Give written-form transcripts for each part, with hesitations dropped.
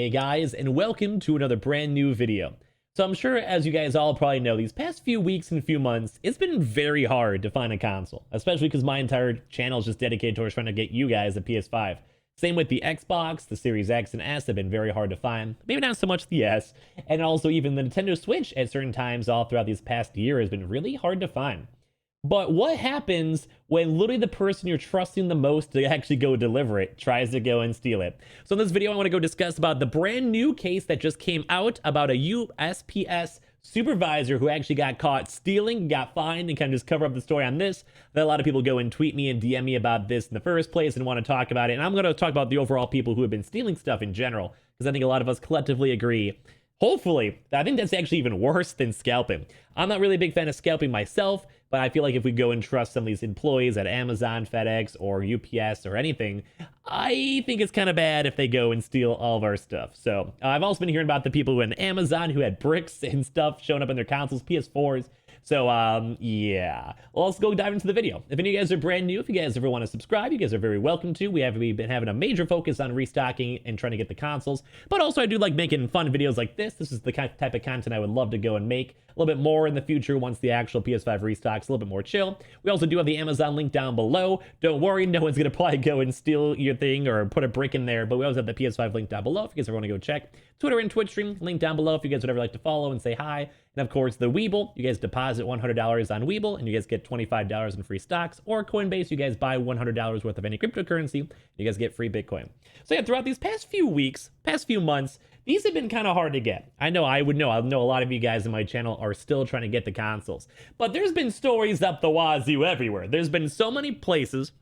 Hey guys, and welcome to another brand new video. So I'm sure, as you guys all probably know, these past few weeks and few months, it's been very hard to find a console, especially because my entire channel is just dedicated towards trying to get you guys a PS5. Same with the Xbox, the Series X and S have been very hard to find. Maybe not so much the S, and also even the Nintendo Switch at certain times all throughout these past year has been really hard to find. But what happens when literally the person you're trusting the most to actually go deliver it tries to go and steal it? So in this video, I want to go discuss about the brand new case that just came out about a USPS supervisor who actually got caught stealing, got fined, and kind of just cover up the story on this. That a lot of people go and tweet me and DM me about this in the first place and want to talk about it. And I'm going to talk about the overall people who have been stealing stuff in general, because I think a lot of us collectively agree. Hopefully, I think that's actually even worse than scalping. I'm not really a big fan of scalping myself, but I feel like if we go and trust some of these employees at Amazon, Fedex, or UPS or anything, I think it's kind of bad if they go and steal all of our stuff. So I've also been hearing about the people who had Amazon who had bricks and stuff showing up in their consoles, PS4s. So, yeah. Well, let's go dive into the video. If any of you guys are brand new, if you guys ever want to subscribe, you guys are very welcome to. We've been having a major focus on restocking and trying to get the consoles. But also, I do like making fun videos like this. This is the type of content I would love to go and make a little bit more in the future once the actual PS5 restocks a little bit more chill. We also do have the Amazon link down below. Don't worry, no one's going to probably go and steal your thing or put a brick in there. But we always have the PS5 link down below if you guys ever want to go check. Twitter and Twitch stream, link down below if you guys would ever like to follow and say hi. And of course, the Weeble, you guys deposit $100 on Weeble and you guys get $25 in free stocks. Or Coinbase, you guys buy $100 worth of any cryptocurrency, you guys get free Bitcoin. So yeah, throughout these past few weeks, past few months, these have been kind of hard to get. I know I know a lot of you guys in my channel are still trying to get the consoles. But there's been stories up the wazoo everywhere. There's been so many places,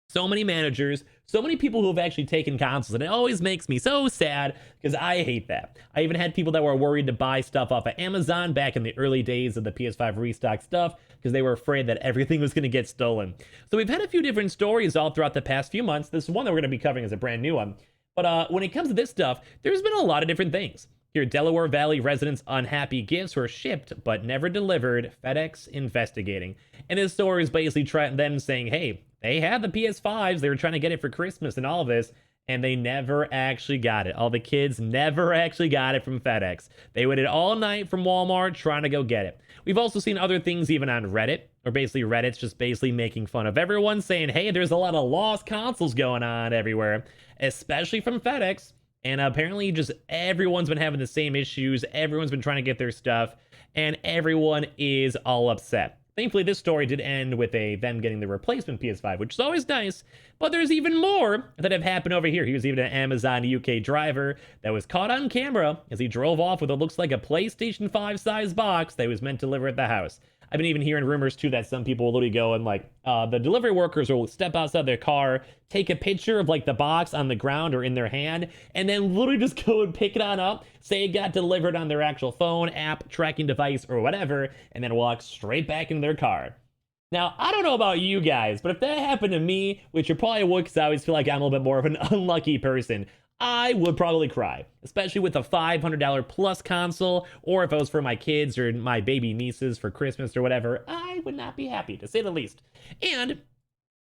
so many managers, so many people who have actually taken consoles, and it always makes me so sad because I hate that. I even had people that were worried to buy stuff off of Amazon back in the early days of the PS5 restock stuff because they were afraid that everything was going to get stolen. So we've had a few different stories all throughout the past few months. This one that we're going to be covering is a brand new one. But when it comes to this stuff, there's been a lot of different things. Here, Delaware Valley residents' unhappy gifts were shipped but never delivered. FedEx investigating. And this story is basically them saying, hey, they had the PS5s. They were trying to get it for Christmas and all of this, and they never actually got it. All the kids never actually got it from FedEx. They waited all night from Walmart trying to go get it. We've also seen other things even on Reddit, or basically Reddit's just basically making fun of everyone, saying, hey, there's a lot of lost consoles going on everywhere, especially from FedEx. And apparently just everyone's been having the same issues. Everyone's been trying to get their stuff, and everyone is all upset. Thankfully, this story did end with them getting the replacement PS5, which is always nice. But there's even more that have happened over here. He was even an Amazon UK driver that was caught on camera as he drove off with what looks like a PlayStation 5 size box that was meant to deliver at the house. I've been even hearing rumors too that some people will literally go and the delivery workers will step outside their car, take a picture of the box on the ground or in their hand, and then literally just go and pick it on up, say it got delivered on their actual phone, app, tracking device, or whatever, and then walk straight back into their car. Now, I don't know about you guys, but if that happened to me, which it probably would because I always feel like I'm a little bit more of an unlucky person, I would probably cry, especially with a $500 plus console, or if it was for my kids or my baby nieces for Christmas or whatever, I would not be happy, to say the least. And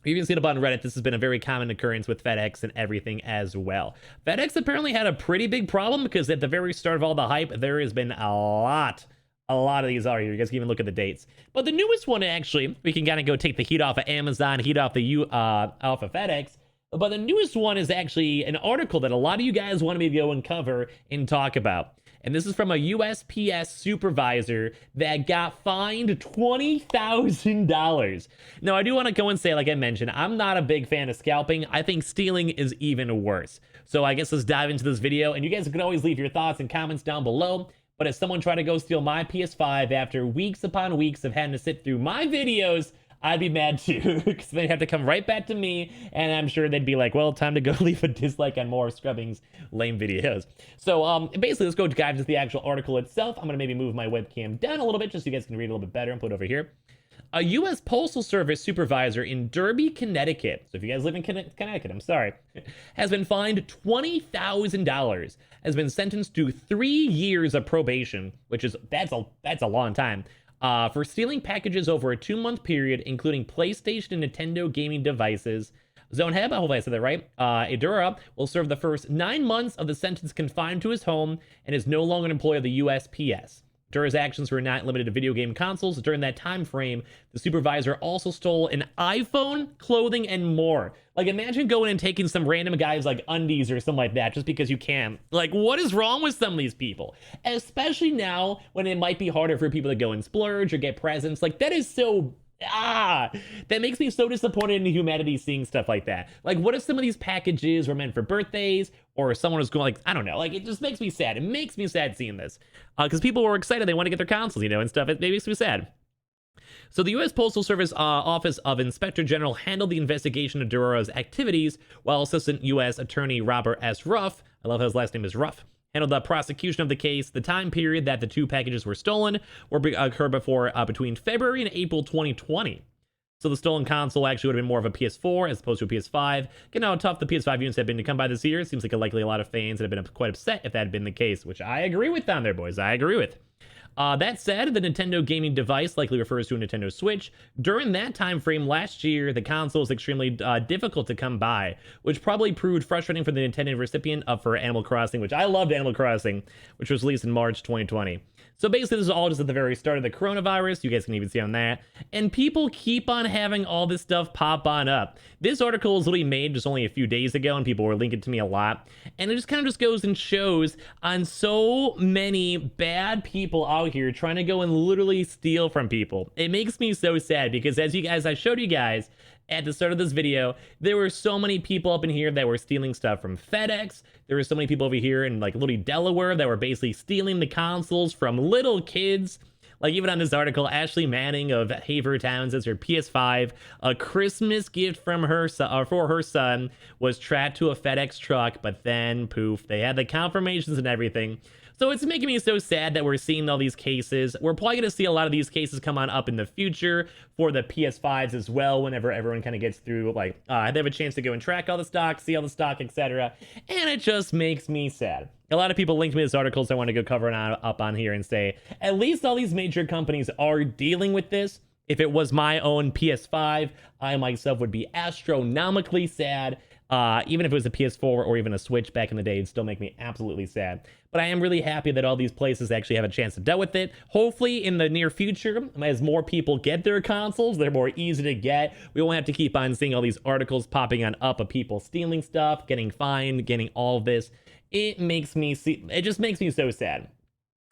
you can see it up on Reddit, this has been a very common occurrence with FedEx and everything as well. FedEx apparently had a pretty big problem because at the very start of all the hype, there has been a lot of these are here. You guys can even look at the dates. But the newest one, actually, we can kind of go take the heat off of Amazon, heat off the off of FedEx. But the newest one is actually an article that a lot of you guys wanted me to go and cover and talk about. And this is from a USPS supervisor that got fined $20,000. Now, I do want to go and say, like I mentioned, I'm not a big fan of scalping. I think stealing is even worse. So I guess let's dive into this video. And you guys can always leave your thoughts and comments down below. But if someone tried to go steal my PS5 after weeks upon weeks of having to sit through my videos, I'd be mad too, because they'd have to come right back to me, and I'm sure they'd be like, well, time to go leave a dislike on more Scrubbing's lame videos. So basically, let's go dive into the actual article itself. I'm going to maybe move my webcam down a little bit just so you guys can read a little bit better and put it over here. A U.S. Postal Service supervisor in Derby, Connecticut, so if you guys live in Connecticut, I'm sorry, has been fined $20,000, has been sentenced to 3 years of probation, which is, that's a long time, for stealing packages over a 2-month period, including PlayStation and Nintendo gaming devices, Zoneheb, hopefully I said that right, Idura will serve the first 9 months of the sentence confined to his home and is no longer an employee of the USPS. Dura's actions were not limited to video game consoles. During that time frame, the supervisor also stole an iPhone, clothing, and more. Like, imagine going and taking some random guy's, like, undies or something like that just because you can. Like, what is wrong with some of these people? Especially now when it might be harder for people to go and splurge or get presents. Like, that is so... that makes me so disappointed in humanity seeing stuff like that. Like, what if some of these packages were meant for birthdays, or someone was going, like, I don't know, like, it just makes me sad. It makes me sad seeing this, because people were excited, they want to get their consoles, you know, and stuff. It makes me sad. So the U.S. Postal Service Office of Inspector General handled the investigation of Duro's activities, while Assistant U.S. Attorney Robert S. Ruff, I love how his last name is Ruff, handled the prosecution of the case. The time period that the two packages were stolen occurred between February and April 2020. So the stolen console actually would have been more of a PS4 as opposed to a PS5. Given how tough the PS5 units have been to come by this year, it seems like likely a lot of fans would have been quite upset if that had been the case, which I agree with down there, boys. I agree with. That said, the Nintendo gaming device likely refers to a Nintendo Switch. During that time frame last year, the console was extremely difficult to come by, which probably proved frustrating for the Nintendo recipient for Animal Crossing, which I loved Animal Crossing, which was released in March 2020. So basically, this is all just at the very start of the coronavirus. You guys can even see on that. And people keep on having all this stuff pop on up. This article was literally made just only a few days ago, and people were linking to me a lot. And it just kind of just goes and shows on so many bad people out here trying to go and literally steal from people. It makes me so sad because as I showed you guys at the start of this video, there were so many people up in here that were stealing stuff from Fedex. There were so many people over here in like little Delaware that were basically stealing the consoles from little kids. Like even on this article, Ashley Manning of Haver Towns as her PS5, a Christmas gift from her for her son, was tracked to a FedEx truck, but then poof, they had the confirmations and everything. So it's making me so sad that we're seeing all these cases. We're probably going to see a lot of these cases come on up in the future for the PS5s as well, whenever everyone kind of gets through, like, they have a chance to go and track all the stock, see all the stock, etc. And it just makes me sad. A lot of people linked me this article, so I want to go cover it up on here and say, at least all these major companies are dealing with this. If it was my own PS5, I myself would be astronomically sad. Even if it was a PS4 or even a Switch back in the day, it'd still make me absolutely sad. But I am really happy that all these places actually have a chance to deal with it. Hopefully in the near future, as more people get their consoles, they're more easy to get. We won't have to keep on seeing all these articles popping on up of people stealing stuff, getting fined, getting all of this. It just makes me so sad.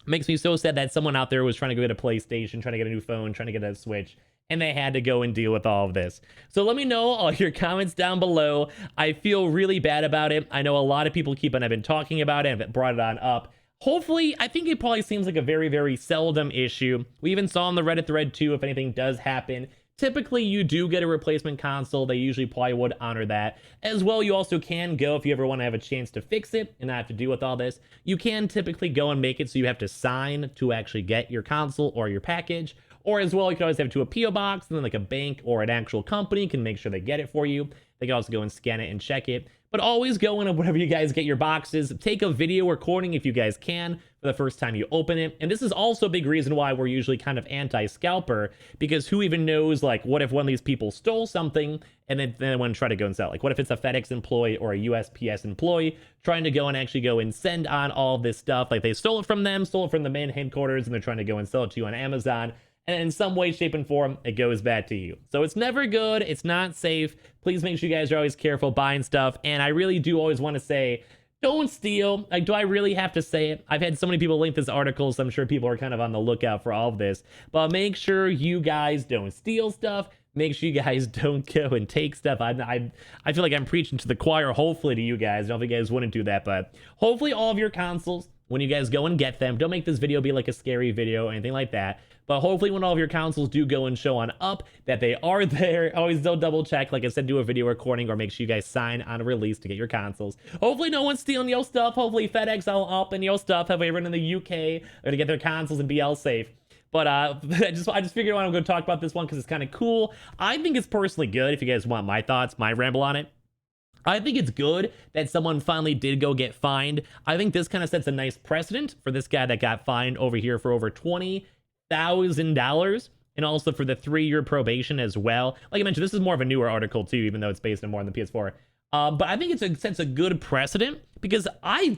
It makes me so sad that someone out there was trying to go get a PlayStation, trying to get a new phone, trying to get a Switch, and they had to go and deal with all of this. So let me know all your comments down below. I feel really bad about it. I know a lot of people have been talking about it and have brought it on up. Hopefully, I think it probably seems like a very, very seldom issue. We even saw on the Reddit thread too, if anything does happen, typically you do get a replacement console. They usually probably would honor that. As well, you also can go, if you ever want to have a chance to fix it and not have to deal with all this, you can typically go and make it so you have to sign to actually get your console or your package. Or as well, you can always have it to a P.O. box, and then like a bank or an actual company can make sure they get it for you. They can also go and scan it and check it. But always go in whenever you guys get your boxes, take a video recording if you guys can for the first time you open it. And this is also a big reason why we're usually kind of anti-scalper, because who even knows, like, what if one of these people stole something and then they want to try to go and sell it? Like, what if it's a FedEx employee or a USPS employee trying to go and actually go and send on all this stuff? Like, they stole it from the main headquarters, and they're trying to go and sell it to you on Amazon. And in some way, shape, and form, it goes back to you. So it's never good. It's not safe. Please make sure you guys are always careful buying stuff. And I really do always want to say, don't steal. Like, do I really have to say it? I've had so many people link this article, so I'm sure people are kind of on the lookout for all of this. But make sure you guys don't steal stuff. Make sure you guys don't go and take stuff. I feel like I'm preaching to the choir, hopefully, to you guys. I don't think you guys wouldn't do that, but hopefully all of your consoles, when you guys go and get them, don't make this video be like a scary video or anything like that. But hopefully when all of your consoles do go and show on up that they are there, always don't double check. Like I said, do a video recording or make sure you guys sign on a release to get your consoles. Hopefully no one's stealing your stuff. Hopefully FedEx all up in your stuff. Have everyone in the UK are gonna get their consoles and be all safe. But I just figured I'm going to talk about this one because it's kind of cool. I think it's personally good. If you guys want my thoughts, my ramble on it, I think it's good that someone finally did go get fined. I think this kind of sets a nice precedent for this guy that got fined over here for over $20,000 and also for the 3-year probation as well. Like I mentioned, this is more of a newer article too, even though it's based on more on the PS4. But I think it sets a good precedent because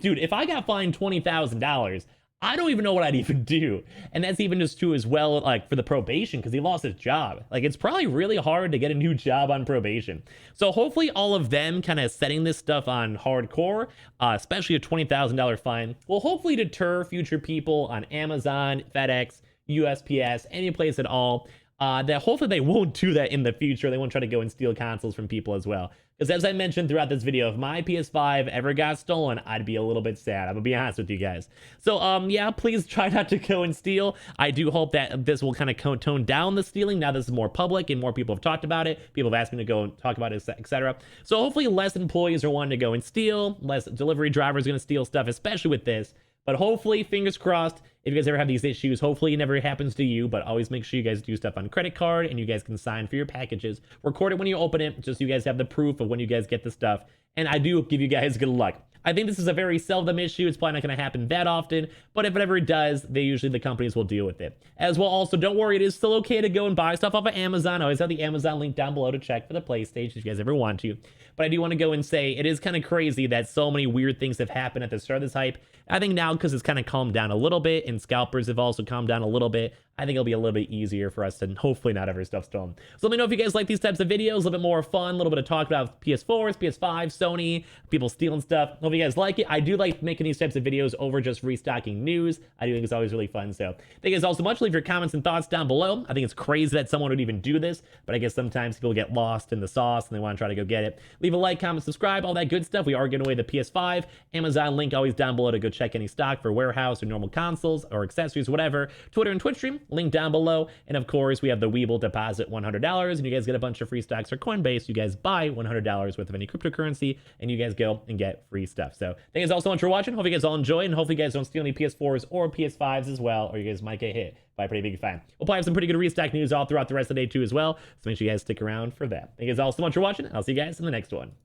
dude, if I got fined $20,000, I don't even know what I'd even do. And that's even just true as well, like for the probation, because he lost his job. Like it's probably really hard to get a new job on probation. So hopefully all of them kind of setting this stuff on hardcore, especially a $20,000 fine, will hopefully deter future people on Amazon, Fedex, USPS, any place at all. That hopefully they won't do that in the future. They won't try to go and steal consoles from people as well. Because as I mentioned throughout this video, if my PS5 ever got stolen, I'd be a little bit sad. I'm gonna be honest with you guys. So yeah, please try not to go and steal. I do hope that this will kind of tone down the stealing. Now this is more public and more people have talked about it. People have asked me to go and talk about it, etc. So hopefully less employees are wanting to go and steal, less delivery drivers are gonna steal stuff, especially with this. But hopefully, fingers crossed, if you guys ever have these issues, hopefully it never happens to you, but always make sure you guys do stuff on credit card and you guys can sign for your packages. Record it when you open it, just so you guys have the proof of when you guys get the stuff. And I do give you guys good luck. I think this is a very seldom issue. It's probably not going to happen that often, but if it ever does, the companies will deal with it. As well, also, don't worry, it is still okay to go and buy stuff off of Amazon. I always have the Amazon link down below to check for the PlayStation if you guys ever want to. But I do want to go and say it is kind of crazy that so many weird things have happened at the start of this hype. I think now, because it's kind of calmed down a little bit and scalpers have also calmed down a little bit, I think it'll be a little bit easier for us to hopefully not have our stuff stolen. So let me know if you guys like these types of videos, a little bit more fun, a little bit of talk about PS4s, PS5, Sony, people stealing stuff. Hope you guys like it. I do like making these types of videos over just restocking news. I do think it's always really fun. So thank you guys all so much. Leave your comments and thoughts down below. I think it's crazy that someone would even do this, but I guess sometimes people get lost in the sauce and they want to try to go get it. Leave a like, comment, subscribe, all that good stuff. We are giving away the PS5. Amazon link always down below to go check any stock for warehouse or normal consoles or accessories, whatever. Twitter and Twitch stream, link down below. And of course, we have the Weeble deposit $100, and you guys get a bunch of free stocks or Coinbase. You guys buy $100 worth of any cryptocurrency, and you guys go and get free stuff. So thank you guys all so much for watching. Hope you guys all enjoy, and hopefully you guys don't steal any PS4s or PS5s as well, or you guys might get hit by a pretty big fine. We'll probably have some pretty good restock news all throughout the rest of the day too as well, so make sure you guys stick around for that. Thank you guys all so much for watching. I'll see you guys in the next one.